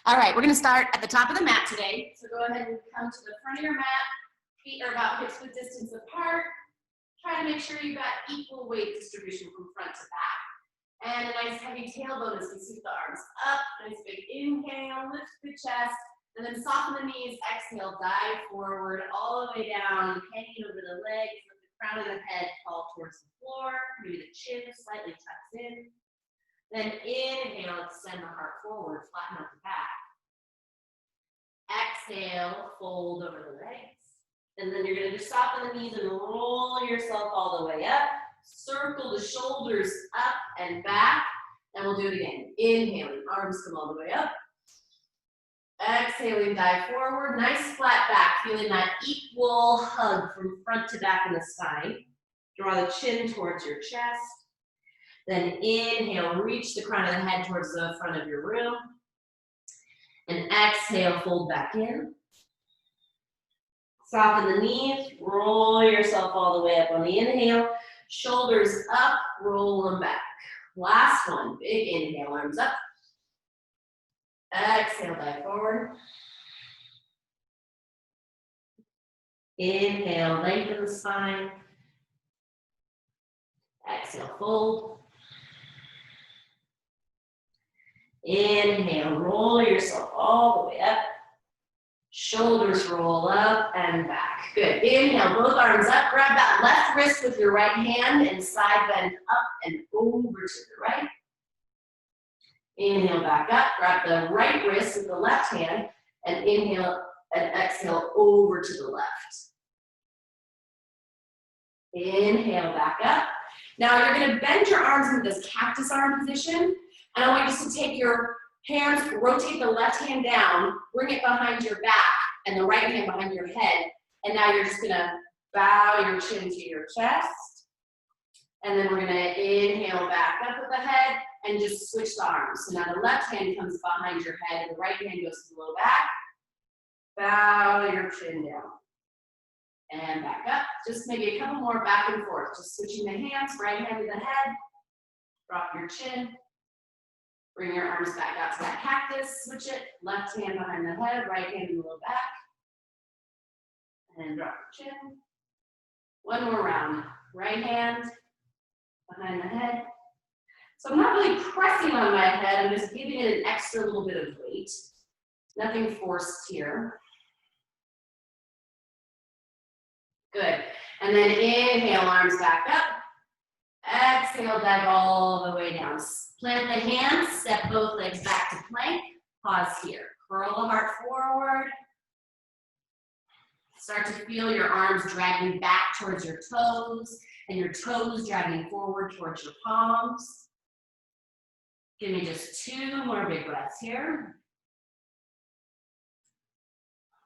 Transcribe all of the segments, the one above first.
All right, we're gonna start at the top of the mat today. So go ahead and come to the front of your mat. Feet are about hip-width distance apart. Try to make sure you've got equal weight distribution from front to back. And a nice heavy tailbone as we sweep the arms up. Nice big inhale, lift the chest, and then soften the knees. Exhale, dive forward all the way down, hanging over the legs. Let the crown of the head fall towards the floor. Maybe the chin slightly tucks in. Then inhale, extend the heart forward, flatten out the back. Exhale, fold over the legs. And then you're gonna just soften the knees and roll yourself all the way up. Circle the shoulders up and back. And we'll do it again. Inhaling, arms come all the way up. Exhaling, dive forward. Nice flat back, feeling that equal hug from front to back in the spine. Draw the chin towards your chest. Then inhale, reach the crown of the head towards the front of your room. And exhale, fold back in. Soften the knees, roll yourself all the way up on the inhale. Shoulders up, roll them back. Last one, big inhale, arms up. Exhale, dive forward. Inhale, lengthen the spine. Exhale, fold. Inhale, roll yourself all the way up. Shoulders roll up and back. Good. Inhale, both arms up. Grab that left wrist with your right hand and side bend up and over to the right. Inhale, back up. Grab the right wrist with the left hand and inhale and exhale over to the left. Inhale, back up. Now you're going to bend your arms into this cactus arm position. And I want you to take your hands, rotate the left hand down, bring it behind your back, and the right hand behind your head. And now you're just gonna bow your chin to your chest. And then we're gonna inhale back up with the head and just switch the arms. So now the left hand comes behind your head and the right hand goes to the low back. Bow your chin down. And back up. Just maybe a couple more back and forth. Just switching the hands, right hand to the head. Drop your chin. Bring your arms back out to that cactus, switch it, left hand behind the head, right hand in the low back. And drop your chin. One more round. Right hand behind the head. So I'm not really pressing on my head, I'm just giving it an extra little bit of weight. Nothing forced here. Good. And then inhale, arms back up. Exhale, dive all the way down. Plant the hands, step both legs back to plank. Pause here. Curl the heart forward. Start to feel your arms dragging back towards your toes and your toes dragging forward towards your palms. Give me just 2 more big breaths here.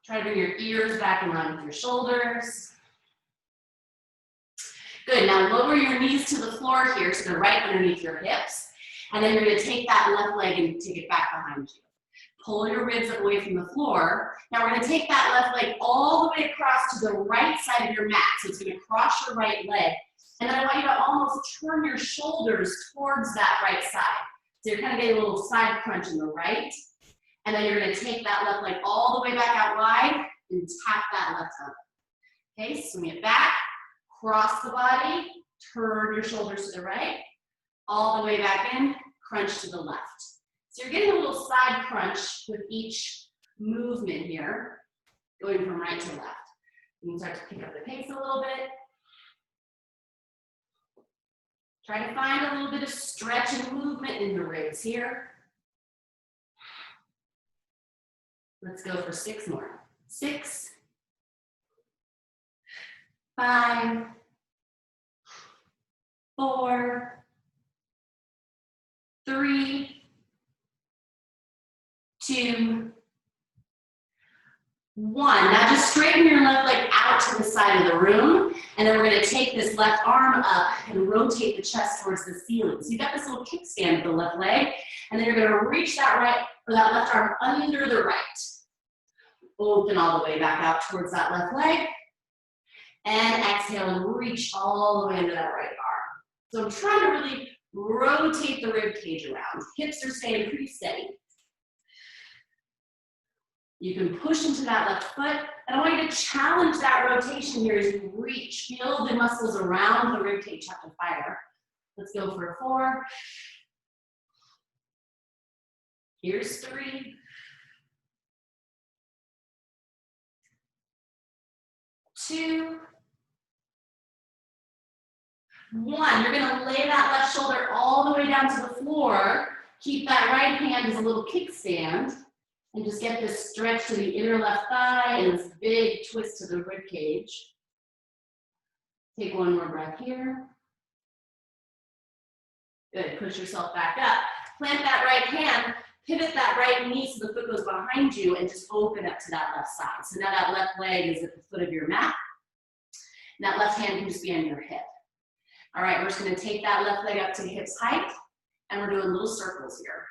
Try to bring your ears back in line with your shoulders. Good, now lower your knees to the floor here, to the right underneath your hips. And then you're gonna take that left leg and take it back behind you. Pull your ribs up away from the floor. Now we're gonna take that left leg all the way across to the right side of your mat. So it's gonna cross your right leg. And then I want you to almost turn your shoulders towards that right side. So you're kind of getting a little side crunch in the right. And then you're gonna take that left leg all the way back out wide and tap that left elbow. Okay, swing it back. Cross the body, turn your shoulders to the right, all the way back in, crunch to the left. So you're getting a little side crunch with each movement here, going from right to left. You can start to pick up the pace a little bit. Try to find a little bit of stretch and movement in the ribs here. Let's go for 6 more. 6, 5, 4, 3, 2, 1. Now just straighten your left leg out to the side of the room, and then we're going to take this left arm up and rotate the chest towards the ceiling. So you've got this little kickstand with the left leg, and then you're going to reach that left arm under the right. Open all the way back out towards that left leg. And exhale and reach all the way under that right arm. So I'm trying to really rotate the rib cage around. Hips are staying pretty steady. You can push into that left foot. And I want you to challenge that rotation here as you reach. Feel the muscles around the rib cage have to fire. Let's go for 4. Here's 3. 2. 1. You're gonna lay that left shoulder all the way down to the floor. Keep that right hand as a little kickstand. And just get this stretch to the inner left thigh and this big twist to the rib cage. Take one more breath here. Good, push yourself back up. Plant that right hand, pivot that right knee so the foot goes behind you and just open up to that left side. So now that left leg is at the foot of your mat. And that left hand can just be on your hip. All right, we're just gonna take that left leg up to hips height and we're doing little circles here.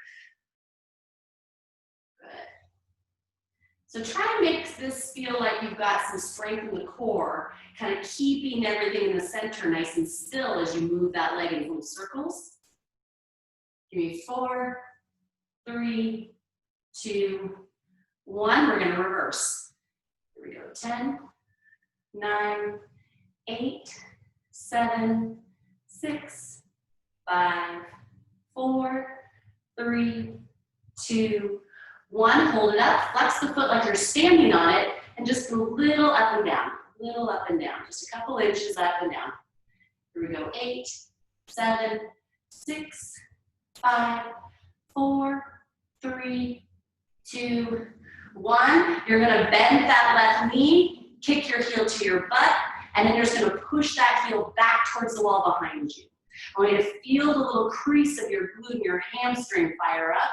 So try to make this feel like you've got some strength in the core, kind of keeping everything in the center nice and still as you move that leg in little circles. Give me 4, 3, 2, 1. We're gonna reverse. Here we go, 10, 9, 8, 7, 6, 5, 4, 3, 2, 1, hold it up, flex the foot like you're standing on it, and just go little up and down, just a couple inches up and down. Here we go, 8, 7, 6, 5, 4, 3, 2, 1. You're gonna bend that left knee, kick your heel to your butt, and then you're just gonna push that heel back towards the wall behind you. I want you to feel the little crease of your glute and your hamstring fire up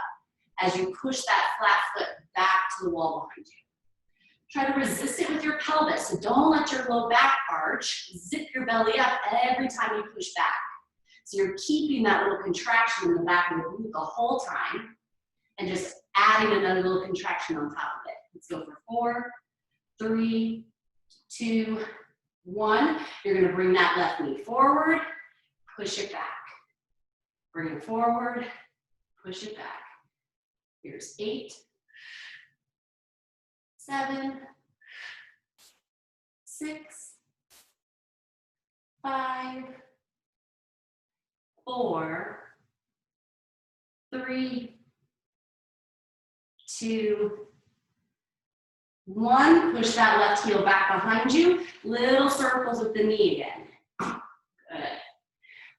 as you push that flat foot back to the wall behind you. Try to resist it with your pelvis, so don't let your low back arch. Zip your belly up every time you push back. So you're keeping that little contraction in the back of the glute the whole time and just adding another little contraction on top of it. Let's go for 4, 3, 2, 1. You're gonna bring that left knee forward, push it back. Bring it forward, push it back. Here's 8, 7, 6, 5, 4, 3, 2, 1. Push that left heel back behind you. Little circles with the knee again. Good.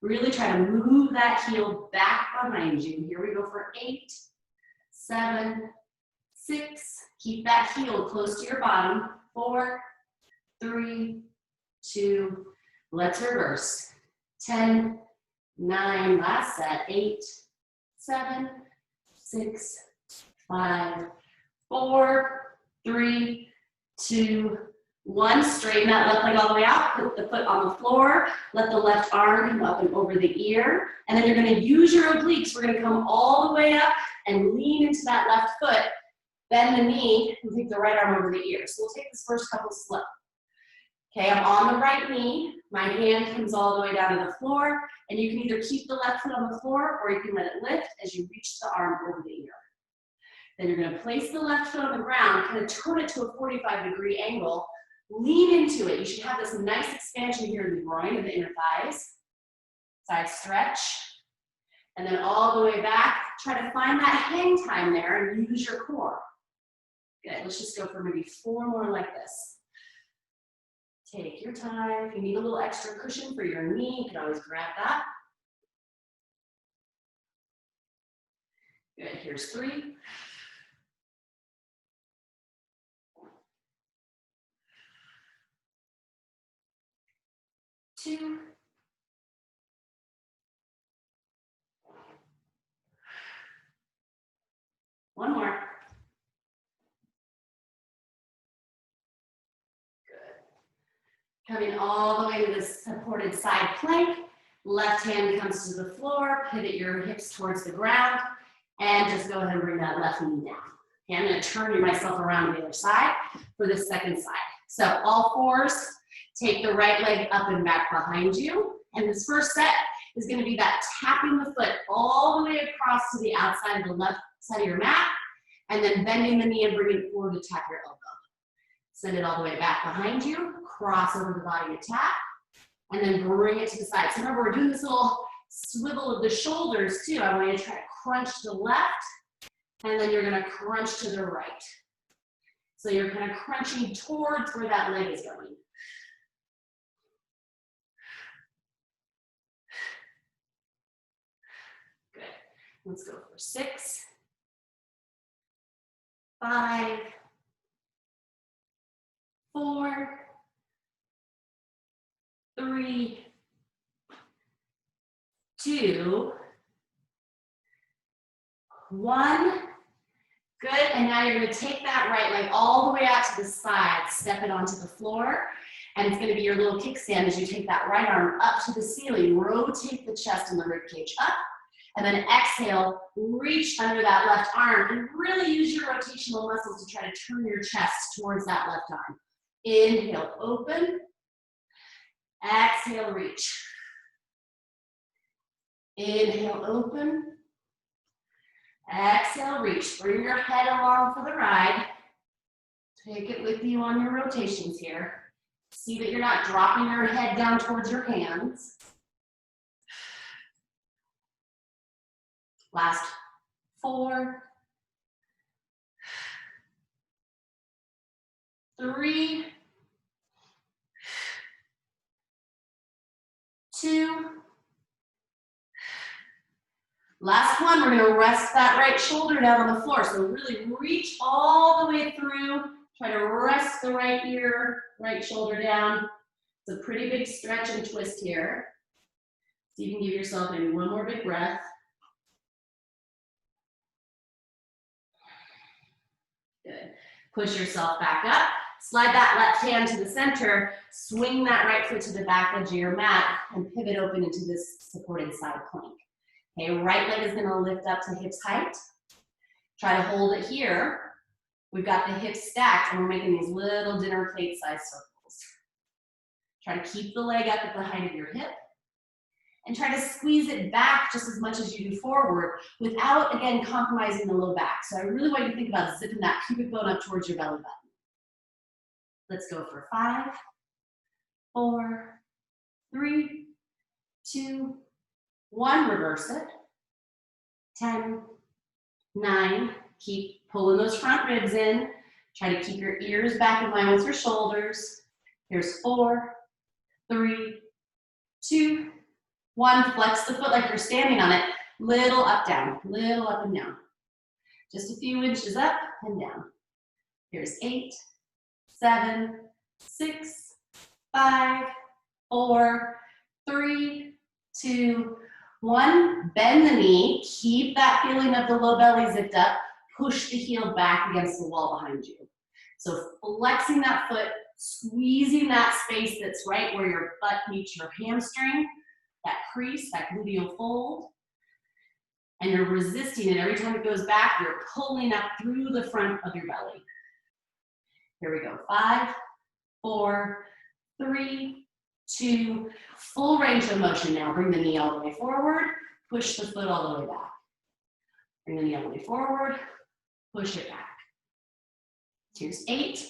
Really try to move that heel back behind you. Here we go for 8, 7, 6. Keep that heel close to your bottom. 4, 3, 2. Let's reverse. 10, 9. Last set. 8, 7, 6, 5, 4, 3, 2, 1. Straighten that left leg all the way out. Put the foot on the floor. Let the left arm come up and over the ear. And then you're going to use your obliques. We're going to come all the way up and lean into that left foot. Bend the knee and take the right arm over the ear. So we'll take this first couple slow. Okay, I'm on the right knee. My hand comes all the way down to the floor. And you can either keep the left foot on the floor or you can let it lift as you reach the arm over the ear. Then you're going to place the left foot on the ground, kind of turn it to a 45-degree angle. Lean into it. You should have this nice expansion here in the groin and the inner thighs. Side stretch. And then all the way back. Try to find that hang time there and use your core. Good. Let's just go for maybe 4 more like this. Take your time. If you need a little extra cushion for your knee, you can always grab that. Good. Here's 3. 2. 1 more. Good. Coming all the way to the supported side plank. Left hand comes to the floor. Pivot your hips towards the ground. And just go ahead and bring that left knee down. Okay, I'm going to turn myself around to the other side for the second side. So all fours. Take the right leg up and back behind you. And this first set is going to be that tapping the foot all the way across to the outside of the left side of your mat. and then bending the knee and bringing it forward to tap your elbow. Send it all the way back behind you, cross over the body to tap, and then bring it to the side. So remember, we're doing this little swivel of the shoulders too. I want you to try to crunch to the left, and then you're gonna crunch to the right. So you're kind of crunching towards where that leg is going. Good. Let's go for 6, 5, 4, 3, 2, 1. Good, and now you're gonna take that right leg all the way out to the side, step it onto the floor, and it's gonna be your little kickstand as you take that right arm up to the ceiling, rotate the chest and the rib cage up, and then exhale, reach under that left arm, and really use your rotational muscles to try to turn your chest towards that left arm. Inhale, open. Exhale, reach. Inhale, open. Exhale, reach. Bring your head along for the ride. Take it with you on your rotations here. See that you're not dropping your head down towards your hands. Last 4, 3, 2. Last one, we're gonna rest that right shoulder down on the floor. So really reach all the way through. Try to rest the right ear, right shoulder down. It's a pretty big stretch and twist here. So you can give yourself maybe one more big breath. Good. Push yourself back up. Slide that left hand to the center. Swing that right foot to the back edge of your mat and pivot open into this supported side plank. Okay, right leg is gonna lift up to hips height. Try to hold it here. We've got the hips stacked and we're making these little dinner plate size circles. Try to keep the leg up at the height of your hip and try to squeeze it back just as much as you do forward without, again, compromising the low back. So I really want you to think about zipping that pubic bone up towards your belly button. Let's go for 5, 4, 3, 2, 1, reverse it. 10, 9, keep pulling those front ribs in. Try to keep your ears back in line with your shoulders. Here's 4, 3, 2, 1. Flex the foot like you're standing on it. Little up, down, little up and down. Just a few inches up and down. Here's 8, 7, 6, 5, 4, 3, 2, 1. Bend the knee. Keep that feeling of the low belly zipped up. Push the heel back against the wall behind you. So flexing that foot, squeezing that space that's right where your butt meets your hamstring, that crease, that gluteal fold. And you're resisting it. Every time it goes back, you're pulling up through the front of your belly. Here we go. 5, 4, 3, 2, full range of motion now. Bring the knee all the way forward, push the foot all the way back. Bring the knee all the way forward, push it back. Here's 8,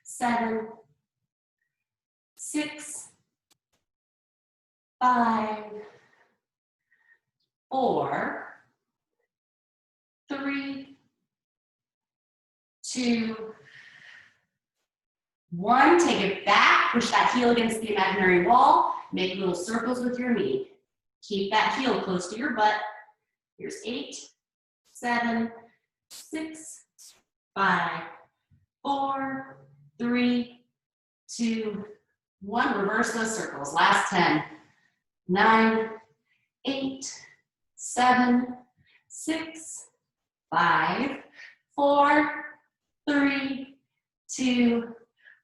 7, 6, 5, 4, 3, 2, 1, take it back, push that heel against the imaginary wall, make little circles with your knee. Keep that heel close to your butt. Here's 8, 7, 6, 5, 4, 3, 2, 1. Reverse those circles. Last 10, 9, 8, 7, 6, 5, 4, 3, 2,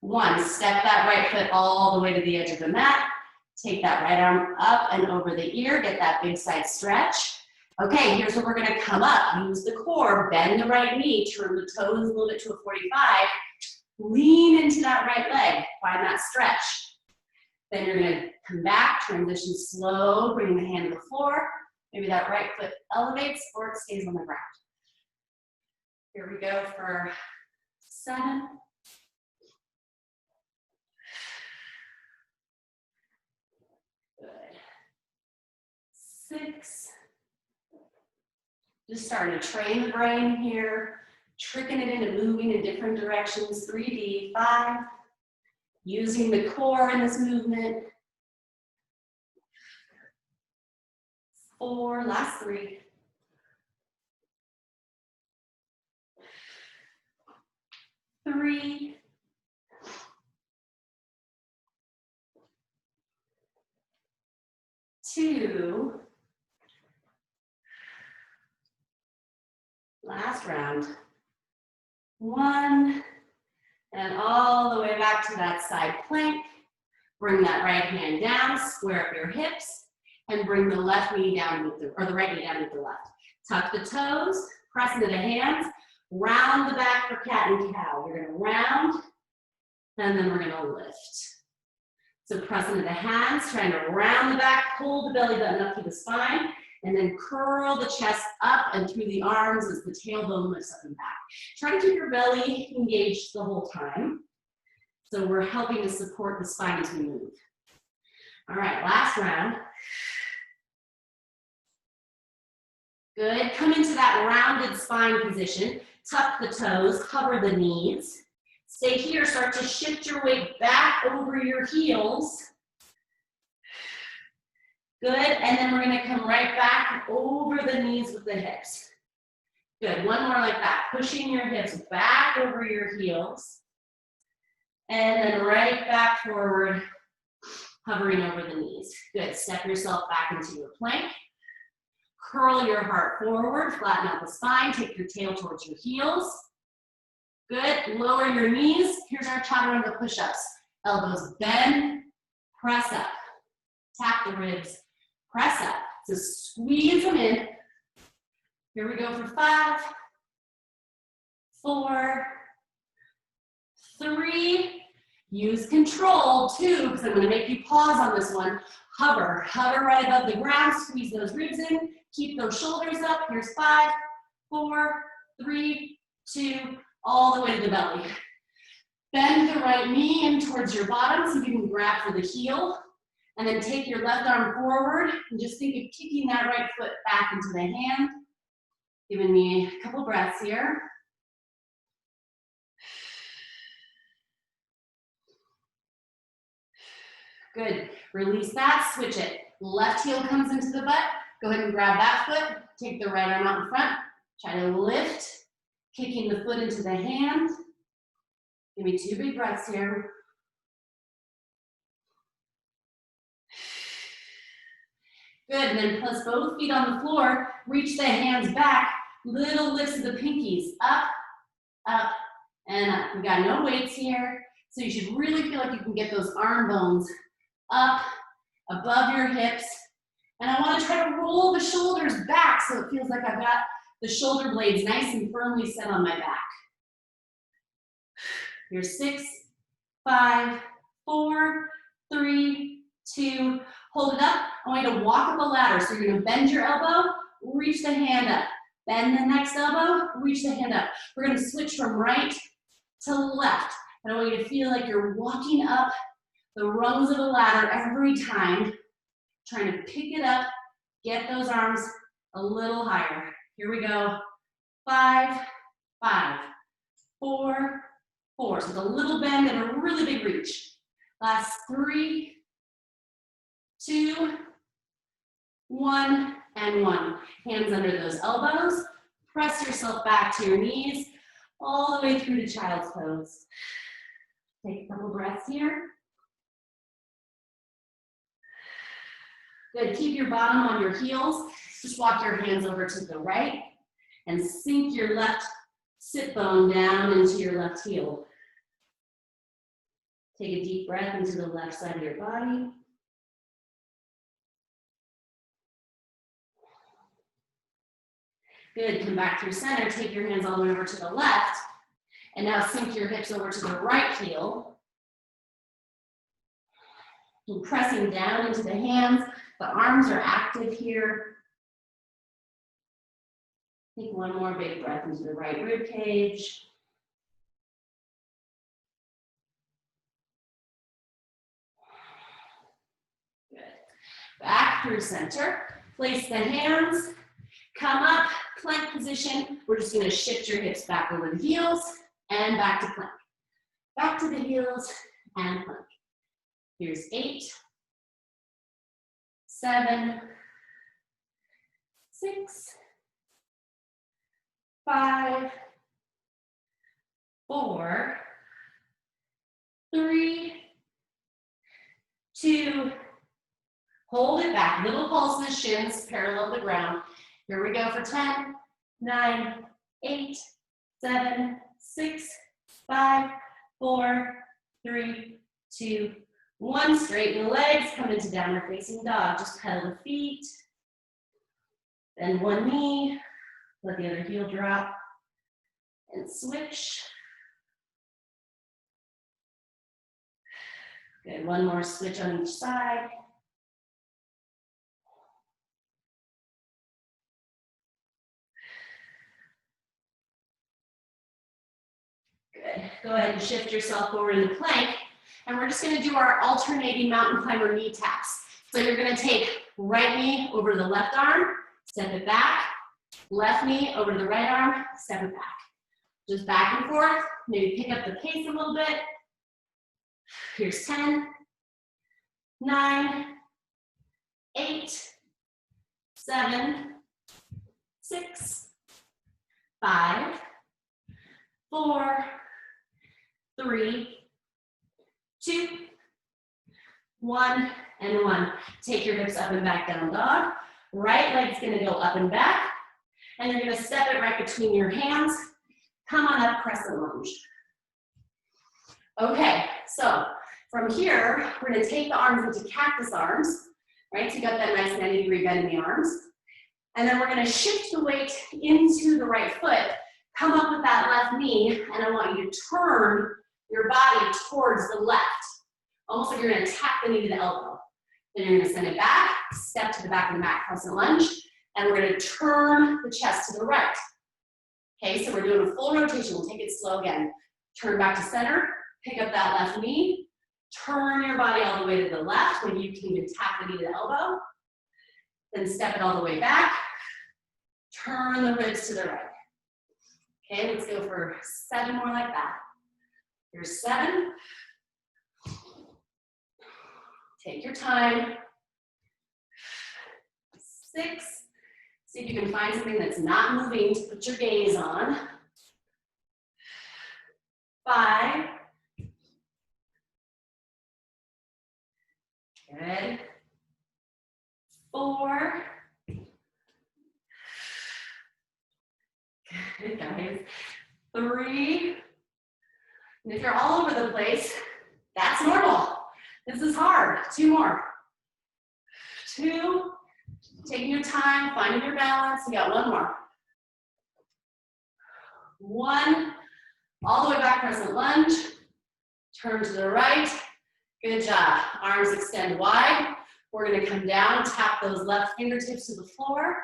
1. Step that right foot all the way to the edge of the mat. Take that right arm up and over the ear. Get that big side stretch. Okay, here's where we're gonna come up. Use the core, bend the right knee, turn the toes a little bit to a 45. Lean into that right leg, find that stretch. Then you're gonna come back, transition slow, bringing the hand to the floor. Maybe that right foot elevates or it stays on the ground. Here we go for 7. Good. 6. Just starting to train the brain here, tricking it into moving in different directions. 3D, 5. Using the core in this movement. 4, last 3. 3. 2. Last round. 1. And all the way back to that side plank. Bring that right hand down, square up your hips, and bring the left knee down with the, or the right knee down with the left. Tuck the toes, press into the hands, round the back for cat and cow. We're gonna round, and then we're gonna lift. So press into the hands, trying to round the back, pull the belly button up through the spine, and then curl the chest up and through the arms as the tailbone lifts up and back. Try to keep your belly engaged the whole time. So we're helping to support the spine as we move. All right, last round. Good, come into that rounded spine position. Tuck the toes, cover the knees. Stay here, start to shift your weight back over your heels. Good, and then we're gonna come right back over the knees with the hips. Good, one more like that. Pushing your hips back over your heels. And then right back forward, hovering over the knees. Good, step yourself back into your plank. Curl your heart forward, flatten out the spine, take your tail towards your heels. Good, lower your knees. Here's our chaturanga push-ups. Elbows bend, press up. Tap the ribs, press up. So squeeze them in. Here we go for 5, 4, 3, use control, 2, because I'm going to make you pause on this one. Hover right above the ground, squeeze those ribs in, keep those shoulders up. Here's 5, 4, 3, 2, all the way to the belly. Bend the right knee in towards your bottom so you can grab for the heel, and then take your left arm forward and just think of kicking that right foot back into the hand. Giving me a couple breaths here. Good, release that, switch it. Left heel comes into the butt. Go ahead and grab that foot. Take the right arm out in front. Try to lift, kicking the foot into the hand. Give me 2 big breaths here. Good, and then place both feet on the floor. Reach the hands back. Little lifts of the pinkies. Up, up, and up. We got no weights here. So you should really feel like you can get those arm bones up, above your hips. And I want to try to roll the shoulders back so it feels like I've got the shoulder blades nice and firmly set on my back. Here's 6, 5, 4, 3, 2. Hold it up. I want you to walk up a ladder. So you're going to bend your elbow, reach the hand up. Bend the next elbow, reach the hand up. We're going to switch from right to left. And I want you to feel like you're walking up the rungs of a ladder every time, trying to pick it up, get those arms a little higher. Here we go. 5, 5, 4, 4. So it's a little bend and a really big reach. Last 3, 2, 1, and 1. Hands under those elbows. Press yourself back to your knees, all the way through to child's pose. Take a couple breaths here. Good, keep your bottom on your heels. Just walk your hands over to the right and sink your left sit bone down into your left heel. Take a deep breath into the left side of your body. Good, come back through center, take your hands all the way over to the left, and now sink your hips over to the right heel. And pressing down into the hands, the arms are active here. Take one more big breath into the right rib cage. Good. Back through center. Place the hands. Come up, plank position. We're just gonna shift your hips back over the heels and back to plank. Back to the heels and plank. Here's 8, 7, 6, 5, 4, 3, 2, hold it back. Little pulses, shins parallel the ground. Here we go for 10, 9, 8, 7, 6, 5, 4, 3, 2, 1. Straighten the legs, come into downward facing dog. Just pedal the feet. Bend one knee, let the other heel drop, and switch. Good, one more switch on each side. Good, go ahead and shift yourself forward into plank. And we're just gonna do our alternating mountain climber knee taps. So you're gonna take right knee over the left arm, step it back, left knee over to the right arm, step it back. Just back and forth, maybe pick up the pace a little bit. Here's 10, 9, 8, 7, 6, 5, 4, 3, 2, 1, and 1. Take your hips up and back, down dog. Right leg's gonna go up and back, and you're gonna step it right between your hands. Come on up, crescent lunge. Okay, so from here, we're gonna take the arms into cactus arms, right? So you got that nice 90-degree bend in the arms. And then we're gonna shift the weight into the right foot, come up with that left knee, and I want you to turn your body towards the left, almost like you're gonna tap the knee to the elbow. Then you're gonna send it back, step to the back of the mat, crescent lunge, and we're gonna turn the chest to the right. Okay, so we're doing a full rotation. We'll take it slow again. Turn back to center, pick up that left knee, turn your body all the way to the left, maybe you can even tap the knee to the elbow, then step it all the way back, turn the ribs to the right. Okay, let's go for 7 more like that. Here's 7. Take your time. 6. See if you can find something that's not moving to put your gaze on. 5. Good. 4. Good, guys. 3. And if you're all over the place, that's normal. This is hard. 2 more. 2. Taking your time, finding your balance. You got 1 more. 1. All the way back, crescent lunge. Turn to the right. Good job. Arms extend wide. We're going to come down, tap those left fingertips to the floor,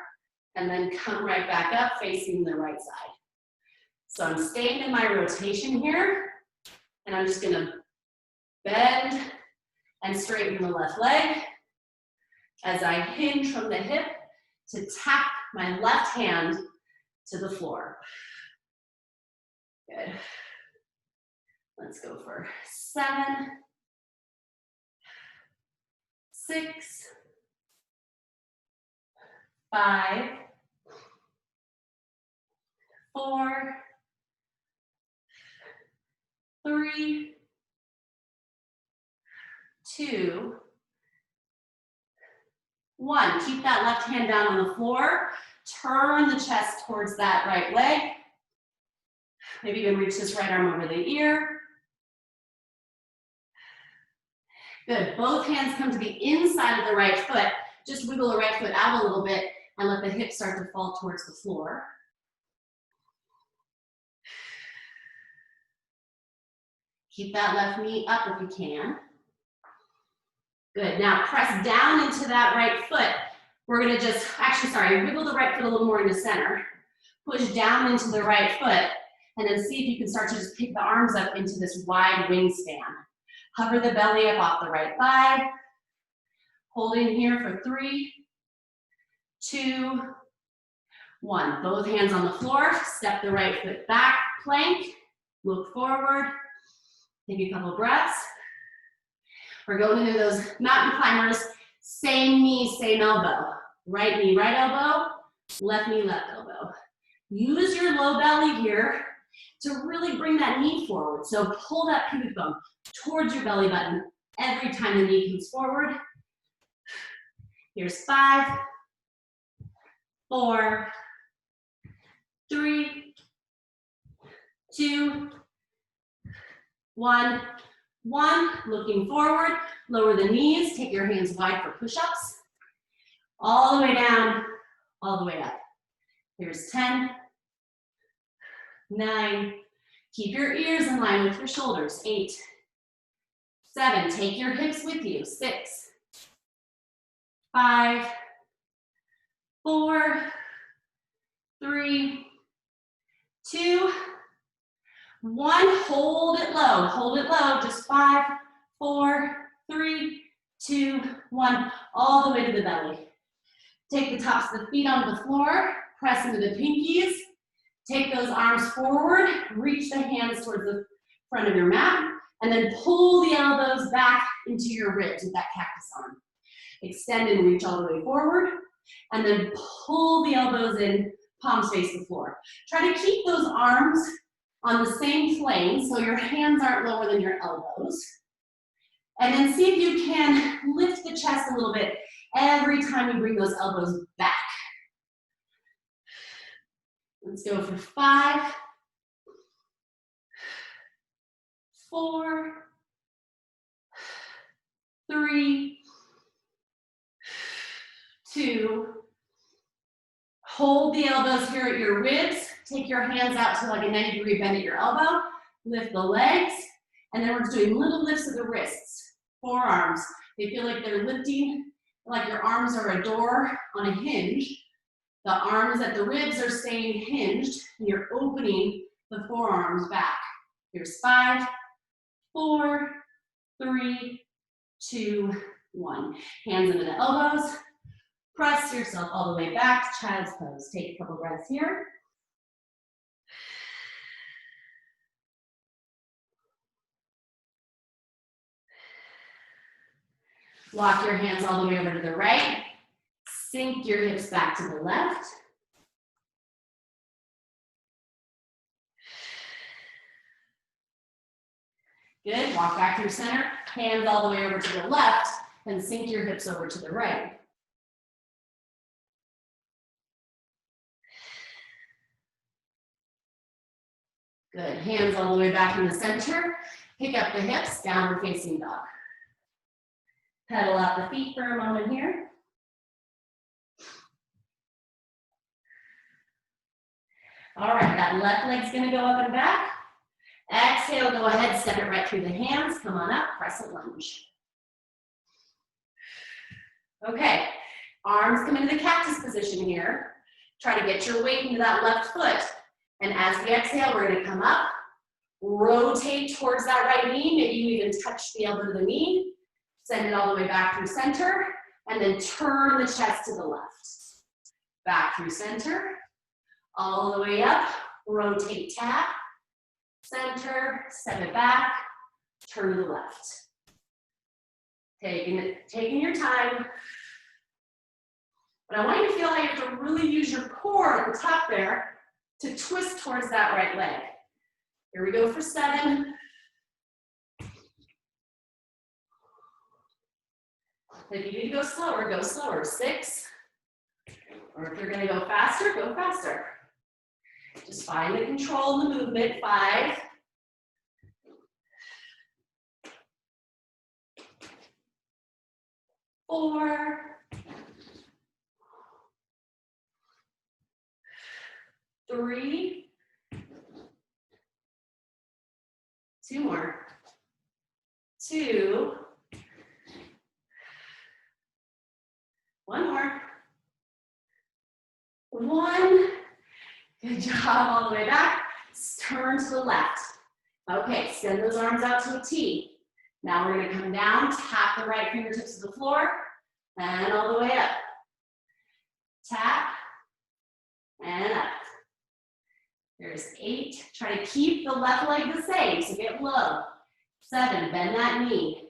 and then come right back up, facing the right side. So I'm staying in my rotation here, and I'm just going to bend and straighten the left leg as I hinge from the hip to tap my left hand to the floor. Good. Let's go for 7, 6, 5, 4, 3, 2, 1. Keep that left hand down on the floor. Turn the chest towards that right leg. Maybe even reach this right arm over the ear. Good. Both hands come to the inside of the right foot. Just wiggle the right foot out a little bit and let the hips start to fall towards the floor. Keep that left knee up if you can. Good. Now press down into that right foot. We're going to just, wiggle the right foot a little more into center. Push down into the right foot, and then see if you can start to just pick the arms up into this wide wingspan. Hover the belly up off the right thigh. Holding here for 3, 2, 1. Both hands on the floor. Step the right foot back, plank. Look forward. Take a couple breaths. We're going into those mountain climbers. Same knee, same elbow. Right knee, right elbow. Left knee, left elbow. Use your low belly here to really bring that knee forward. So pull that pubic bone towards your belly button every time the knee comes forward. Here's 5, 4, 3, 2, 1. 1, looking forward, lower the knees, take your hands wide for push-ups. All the way down, all the way up. Here's 10, 9, keep your ears in line with your shoulders. 8, 7, take your hips with you. 6, 5, 4, 3, 2, 1. Hold it low, just 5, 4, 3, 2, 1, all the way to the belly. Take the tops of the feet onto the floor, press into the pinkies, take those arms forward, reach the hands towards the front of your mat, and then pull the elbows back into your ribs with that cactus arm. Extend and reach all the way forward, and then pull the elbows in, palms face the floor. Try to keep those arms on the same plane so your hands aren't lower than your elbows. And then see if you can lift the chest a little bit every time you bring those elbows back. Let's go for 5, 4, 3, 2. Hold the elbows here at your ribs. Take your hands out to like a 90-degree bend at your elbow. Lift the legs. And then we're just doing little lifts of the wrists. Forearms. They feel like they're lifting, like your arms are a door on a hinge. The arms at the ribs are staying hinged, and you're opening the forearms back. Here's 5, 4, 3, 2, 1. Hands into the elbows. Press yourself all the way back to child's pose. Take a couple breaths here. Walk your hands all the way over to the right. Sink your hips back to the left. Good, walk back through center. Hands all the way over to the left, and sink your hips over to the right. Good, hands all the way back in the center. Pick up the hips, downward facing dog. Pedal out the feet for a moment here. All right, that left leg's gonna go up and back. Exhale, go ahead, step it right through the hands. Come on up, crescent lunge. Okay, arms come into the cactus position here. Try to get your weight into that left foot. And as we exhale, we're gonna come up, rotate towards that right knee. Maybe you even touch the elbow to the knee. Send it all the way back through center, and then turn the chest to the left. Back through center, all the way up, rotate tap, center, step it back, turn to the left. Taking your time. But I want you to feel like you have to really use your core at the top there to twist towards that right leg. Here we go for 7. If you need to go slower, go slower. 6. Or if you're gonna go faster, go faster. Just find the control in the movement. 5. 4. 3. 2 more. 2. 1 more. 1. Good job, all the way back. Turn to the left. Okay, extend those arms out to a T. Now we're gonna come down, tap the right fingertips to the floor, and all the way up. Tap, and up. There's 8. Try to keep the left leg the same, so get low. 7, bend that knee.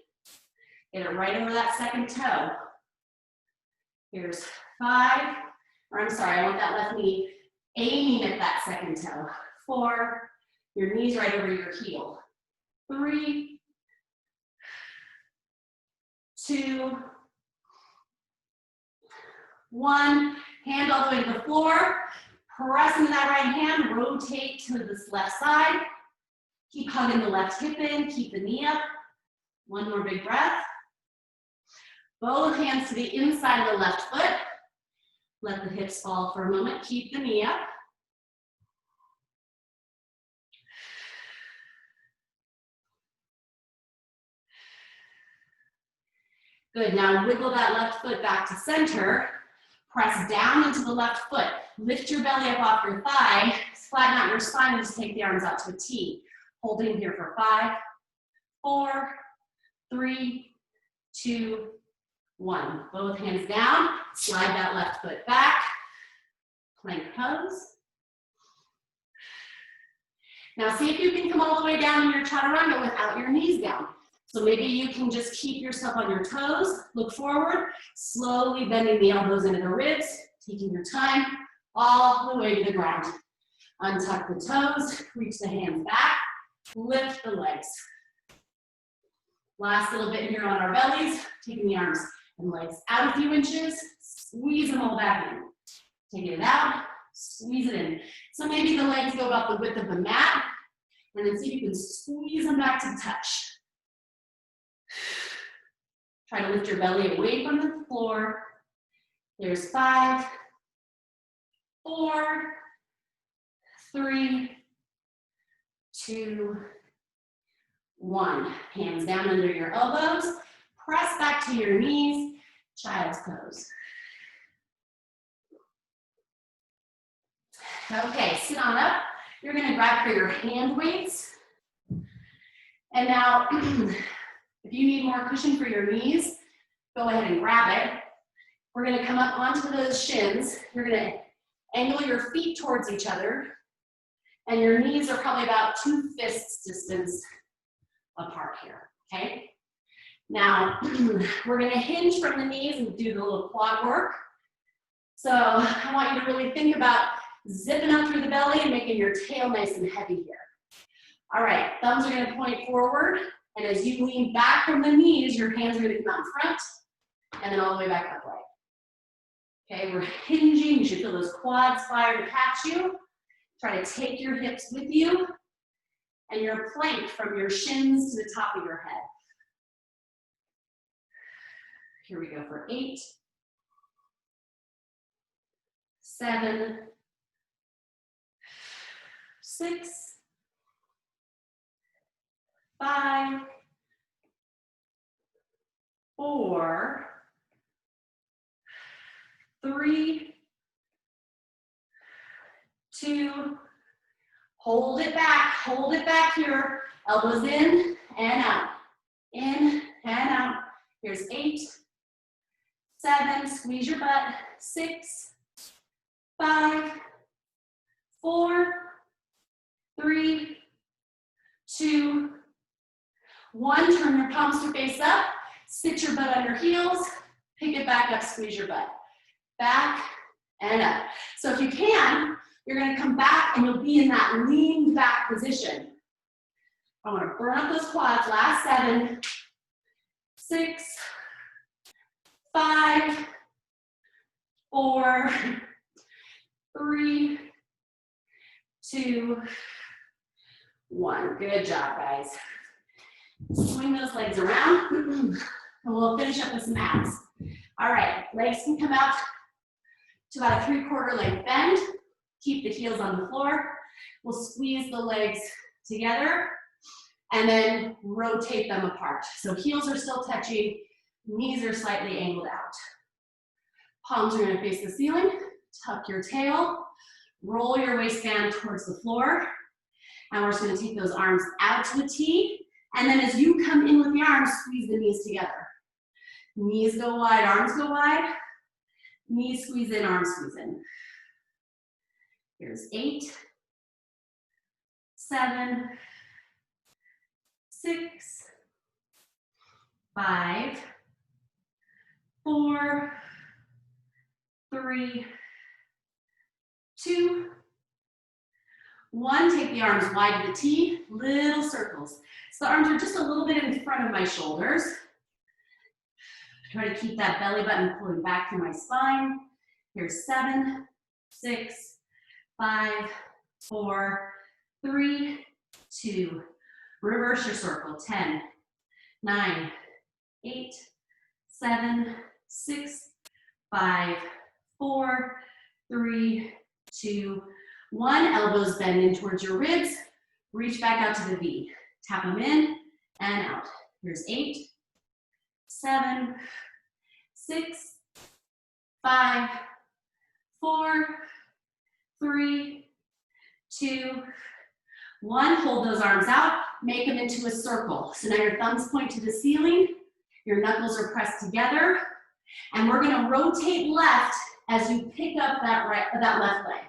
Get it right over that second toe. Here's 5, or I'm sorry, I want that left knee aiming at that second toe. 4, your knee's right over your heel. 3, 2, 1. Hand all the way to the floor. Press into that right hand, rotate to this left side. Keep hugging the left hip in, keep the knee up. One more big breath. Both hands to the inside of the left foot. Let the hips fall for a moment, keep the knee up. Good, now wiggle that left foot back to center. Press down into the left foot. Lift your belly up off your thigh. Flatten out your spine and just take the arms out to a T. Holding here for 5, 4, 3, 2, 1. Both hands down. Slide that left foot back. Plank pose. Now see if you can come all the way down in your chaturanga without your knees down. So maybe you can just keep yourself on your toes, look forward, slowly bending the elbows into the ribs, taking your time all the way to the ground. Untuck the toes, reach the hands back, lift the legs. Last little bit here on our bellies, taking the arms and legs out a few inches, squeeze them all back in. Taking it out, squeeze it in. So maybe the legs go about the width of the mat, and then see if you can squeeze them back to touch. Try to lift your belly away from the floor. There's 5, 4, 3, 2, 1. Hands down under your elbows. Press back to your knees. Child's pose. Okay, sit on up. You're going to grab for your hand weights. And now, if you need more cushion for your knees, go ahead and grab it. We're going to come up onto those shins. You're going to angle your feet towards each other, and your knees are probably about 2 fists distance apart here, okay? Now, we're going to hinge from the knees and do the little quad work. So I want you to really think about zipping up through the belly and making your tail nice and heavy here. All right, thumbs are going to point forward. And as you lean back from the knees, your hands are going to come out in front and then all the way back upright. Okay, we're hinging. You should feel those quads fire to catch you. Try to take your hips with you and your plank from your shins to the top of your head. Here we go for 8, 7, 6, 5, 4, 3, 2, hold it back here, elbows in and out, in and out. Here's 8, 7, squeeze your butt, 6, 5, 4, 3, 2, 1, turn your palms to face up, sit your butt under heels, pick it back up, squeeze your butt. Back and up. So if you can, you're going to come back and you'll be in that lean back position. I want to burn up those quads. Last 7, 6, 5, 4, 3, 2, 1. Good job, guys. Swing those legs around, and we'll finish up with some abs. All right, legs can come out to about a 3/4 length bend. Keep the heels on the floor. We'll squeeze the legs together and then rotate them apart. So heels are still touching, knees are slightly angled out. Palms are going to face the ceiling. Tuck your tail, Roll your waistband towards the floor. And we're just gonna take those arms out to a T. And then as you come in with the arms, squeeze the knees together. Knees go wide, arms go wide. Knees squeeze in, arms squeeze in. Here's 8, 7, 6, 5, 4, 3, 2, 1. Take the arms wide to the T, little circles. So the arms are just a little bit in front of my shoulders. Try to keep that belly button pulling back through my spine. Here's 7, 6, 5, 4, 3, 2. Reverse your circle. 10, 9, 8, 7, 6, 5, 4, 3, 2, 1. Elbows bend in towards your ribs. Reach back out to the V. Tap them in and out. Here's 8, 7, 6, 5, 4, 3, 2, 1. Hold those arms out. Make them into a circle. So now your thumbs point to the ceiling. Your knuckles are pressed together. And we're going to rotate left as you pick up that left leg.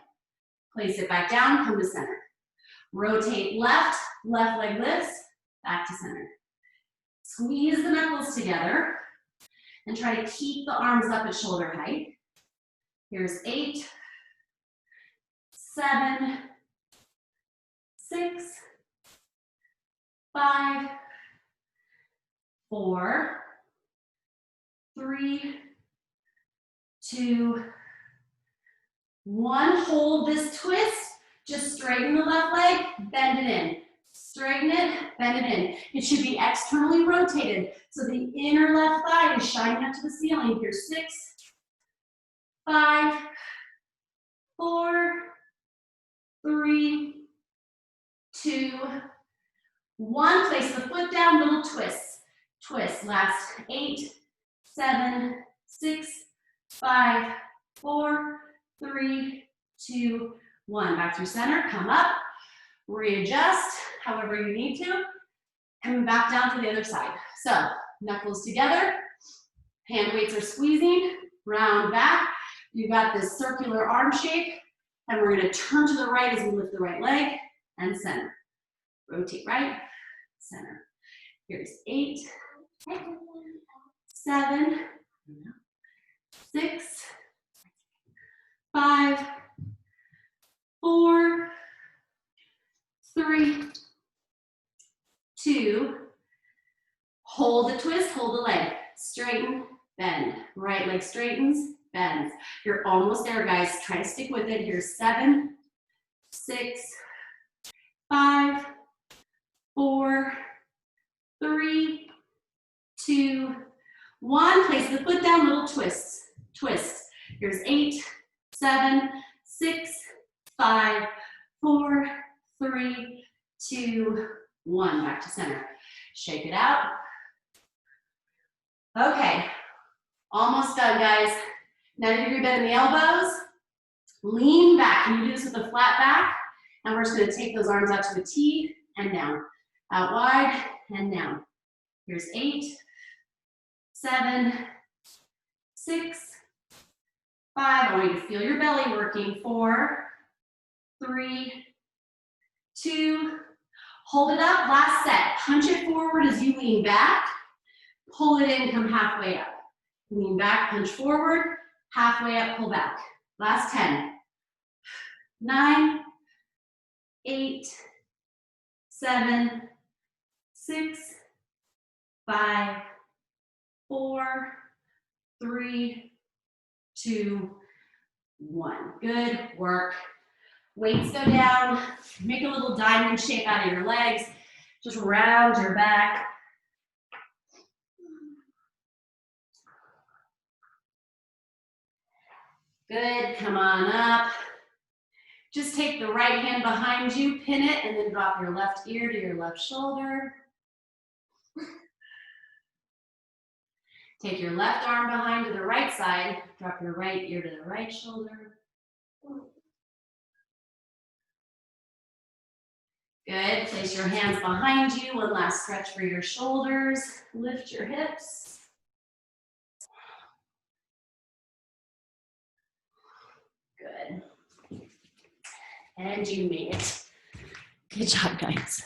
Place it back down, come to center. Rotate left, left leg lifts, back to center. Squeeze the knuckles together and try to keep the arms up at shoulder height. Here's 8, 7, 6, 5, 4, 3, 2, 1. Hold this twist. Just straighten the left leg, bend it in. Straighten it, bend it in. It should be externally rotated, so the inner left thigh is shining up to the ceiling. Here's 6, 5, 4, 3, 2, 1. Place the foot down, little twists. Twist. Last 8, 7, 6, 5, 4, 3, 2, 1. Back through center, come up, readjust however you need to, coming back down to the other side. So, knuckles together, hand weights are squeezing, round back. You got this circular arm shape, and we're gonna turn to the right as we lift the right leg, and center. Rotate right, center. Here's 8, 7, 6, 5, 4, 3, 2, hold the twist, hold the leg, straighten, bend. Right leg straightens, bends. You're almost there, guys. Try to stick with it. Here's 7, 6, 5, 4, 3, 2, 1. Place the foot down, little twists. Twist. Here's 8, 7, 6, 5, 4, 3, 2, 1. Back to center. Shake it out. Okay, almost done, guys. Now you're gonna bend the elbows, lean back. Can you do this with a flat back? And we're just gonna take those arms out to a T and down. Out wide and down. Here's 8, 7, 6, 5. I want you to feel your belly working. 4, 3, 2. Hold it up, last set. Punch it forward as you lean back. Pull it in, come halfway up. Lean back, punch forward, halfway up, pull back. Last 10. 9, 8, 7, 6, 5, 4, 3, 2, 1. Good work. Weights go down. Make a little diamond shape out of your legs. Just round your back. Good, come on up. Just take the right hand behind you, pin it, and then drop your left ear to your left shoulder. Take your left arm behind to the right side, drop your right ear to the right shoulder. Good, place your hands behind you. One last stretch for your shoulders. Lift your hips. Good. And you made it. Good job, guys.